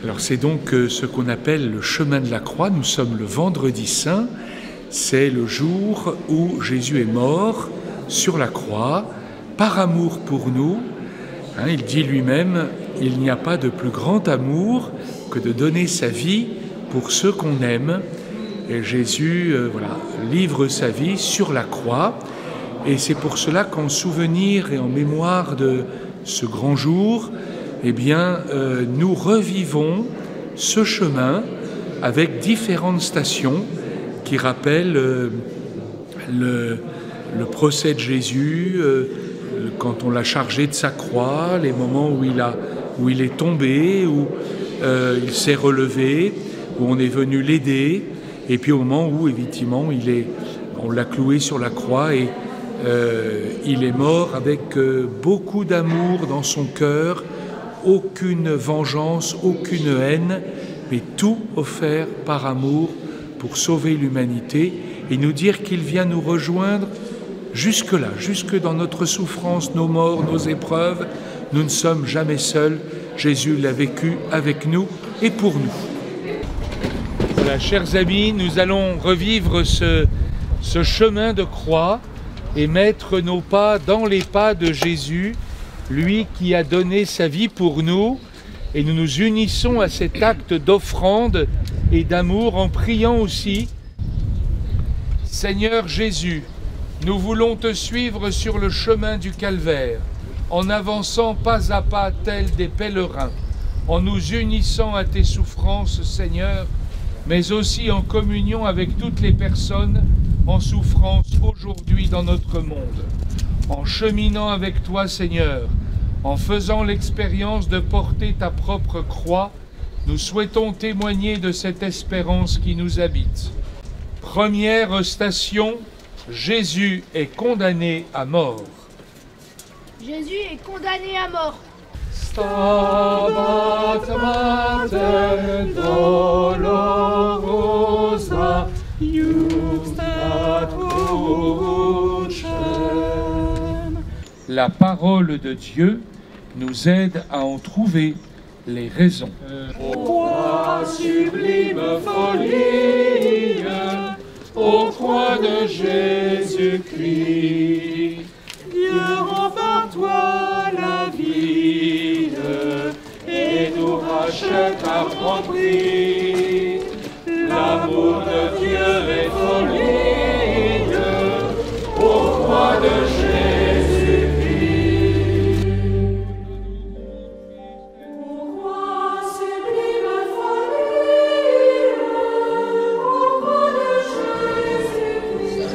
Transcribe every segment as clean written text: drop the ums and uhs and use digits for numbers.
Alors c'est donc ce qu'on appelle le chemin de la croix. Nous sommes le vendredi saint, c'est le jour où Jésus est mort sur la croix, par amour pour nous. Il dit lui-même, il n'y a pas de plus grand amour que de donner sa vie pour ceux qu'on aime. Et Jésus livre sa vie sur la croix. Et c'est pour cela qu'en souvenir et en mémoire de ce grand jour, nous revivons ce chemin avec différentes stations qui rappellent le procès de Jésus, quand on l'a chargé de sa croix, les moments où il est tombé, où il s'est relevé, où on est venu l'aider, et puis au moment où, effectivement, on l'a cloué sur la croix et il est mort avec beaucoup d'amour dans son cœur, aucune vengeance, aucune haine, mais tout offert par amour pour sauver l'humanité et nous dire qu'il vient nous rejoindre jusque-là, jusque dans notre souffrance, nos morts, nos épreuves. Nous ne sommes jamais seuls. Jésus l'a vécu avec nous et pour nous. Voilà, chers amis, nous allons revivre ce chemin de croix et mettre nos pas dans les pas de Jésus, lui qui a donné sa vie pour nous, et nous nous unissons à cet acte d'offrande et d'amour en priant aussi. Seigneur Jésus, nous voulons te suivre sur le chemin du calvaire, en avançant pas à pas tels des pèlerins, en nous unissant à tes souffrances, Seigneur, mais aussi en communion avec toutes les personnes en souffrance aujourd'hui dans notre monde. En cheminant avec toi, Seigneur, en faisant l'expérience de porter ta propre croix, nous souhaitons témoigner de cette espérance qui nous habite. Première station, Jésus est condamné à mort. Jésus est condamné à mort. Stabat mater dolorosa, iustat crucem. La parole de Dieu nous aide à en trouver les raisons. Ô croix sublime folie, ô croix de Jésus-Christ, Dieu rend par toi la vie et nous rachète à grand prix. L'amour de Dieu est folie, ô croix de Jésus-Christ. Ô croix sublime folie, ô croix de Jésus-Christ.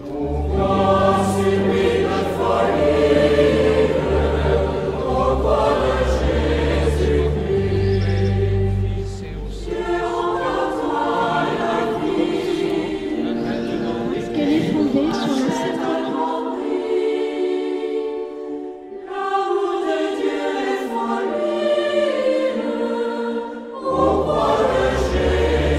Ô croix sublime folie, ô croix de Jésus-Christ. Dieu rend par toi la vie. Est-ce qu'elle est fondée sur la L'amour de Dieu est folie, ô croix de Jésus-Christ.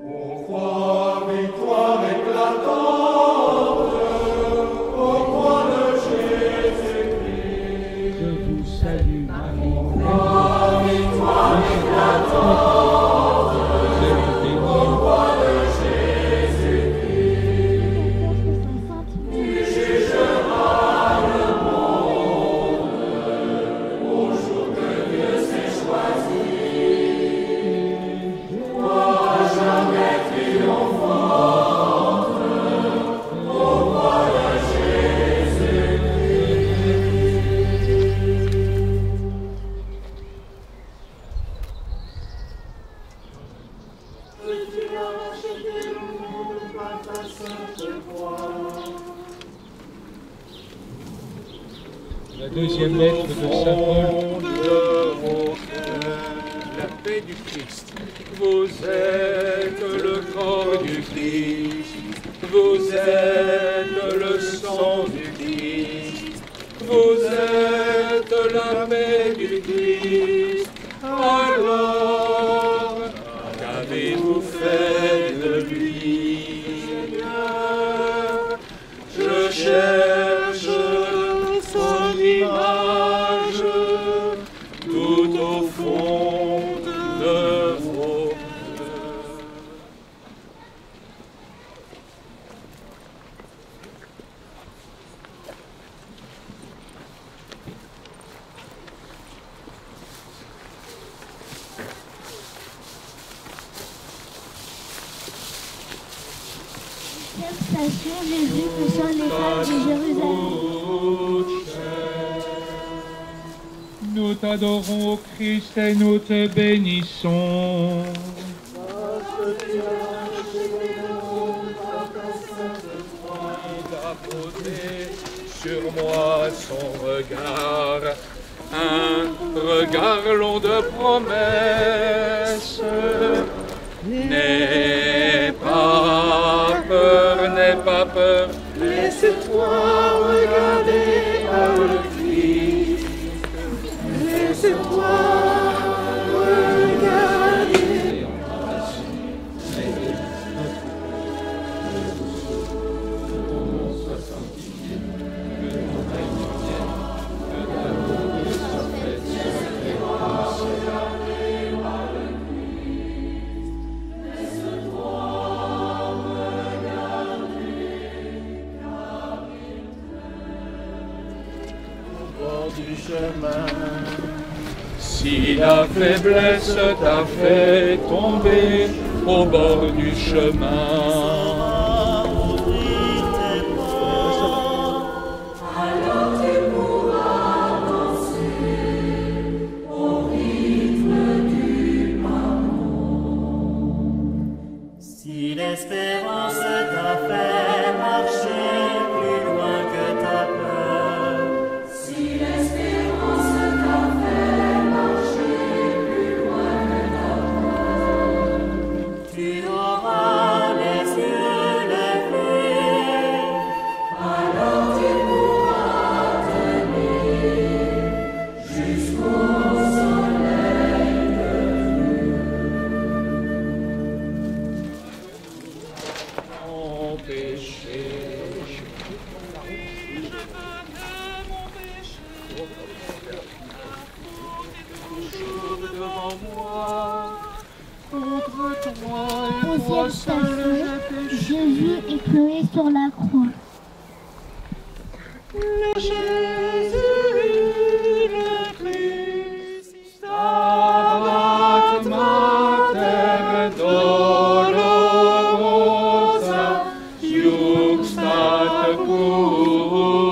Ô croix, victoire éclatante, ô croix de Jésus-Christ. Je vous salue, Marie, Croix, victoire éclatante, ô croix de Jésus-Christ. Tu jugeras le monde au jour que Dieu s'est choisi. Toi, jamais triomphante, ô croix de Jésus-Christ. Tu as racheté le monde par ta sainte croix. la deuxième lettre de Saint Paul. La paix du Christ. Vous êtes le corps du Christ. Vous êtes le sang du Christ. Vous êtes la paix du Christ. Alors, qu'avez-vous fait de lui, Seigneur? Je cherche son image tout au fond de vos cœurs. Station Jésus poussant les femmes de Jérusalem. Nous t'adorons, ô Christ, et nous te bénissons. Il a posé sur moi son regard, un regard long de promesses. N'aie pas peur, laisse-toi regarder par le Christ. Laisse-toi regarder. Du chemin. Si la faiblesse t'a fait tomber au bord du chemin, alors tu pourras danser au rythme du mammon. Si l'espérance t'a fait marcher plus loin que ta peur, si l'espérance t'a fait marcher plus loin que ta peur, tu auras les yeux levés, alors tu pourras tenir jusqu'au soleil mon péché. Devant moi, contre toi et toi Deuxième seul station, j'ai péché. Jésus est pleuré sur la croix. Le Jésus, le Christ, Stabat Mater Dolorosa, Juxtat Crucem.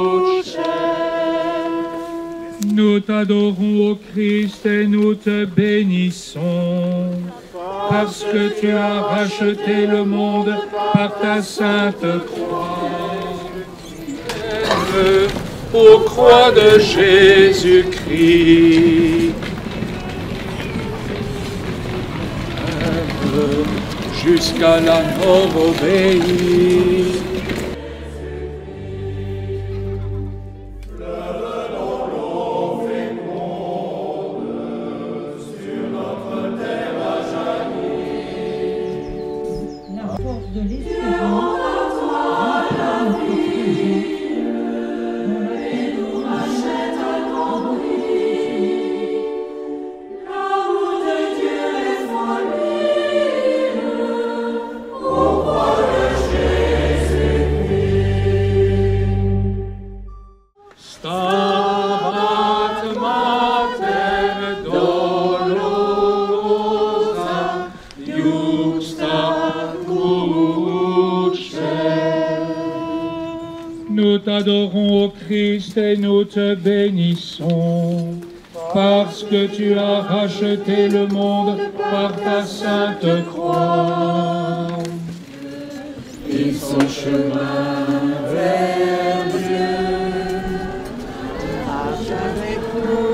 Nous t'adorons, ô Christ, et nous te bénissons, parce que tu as racheté le monde par ta sainte croix. Aux croix de Jésus-Christ, jusqu'à la mort obéie. La force de l'espérance remplit notre présent dans laquelle nous rachète un grand prix. L'amour de Dieu est formidable, au croix de Jésus-Christ. Stabat Mater Dolorosa, Juxtat Crucem. Nous t'adorons, ô Christ, et nous te bénissons, parce que tu as racheté le monde par ta sainte croix. Et son chemin vers Dieu, marche avec nous.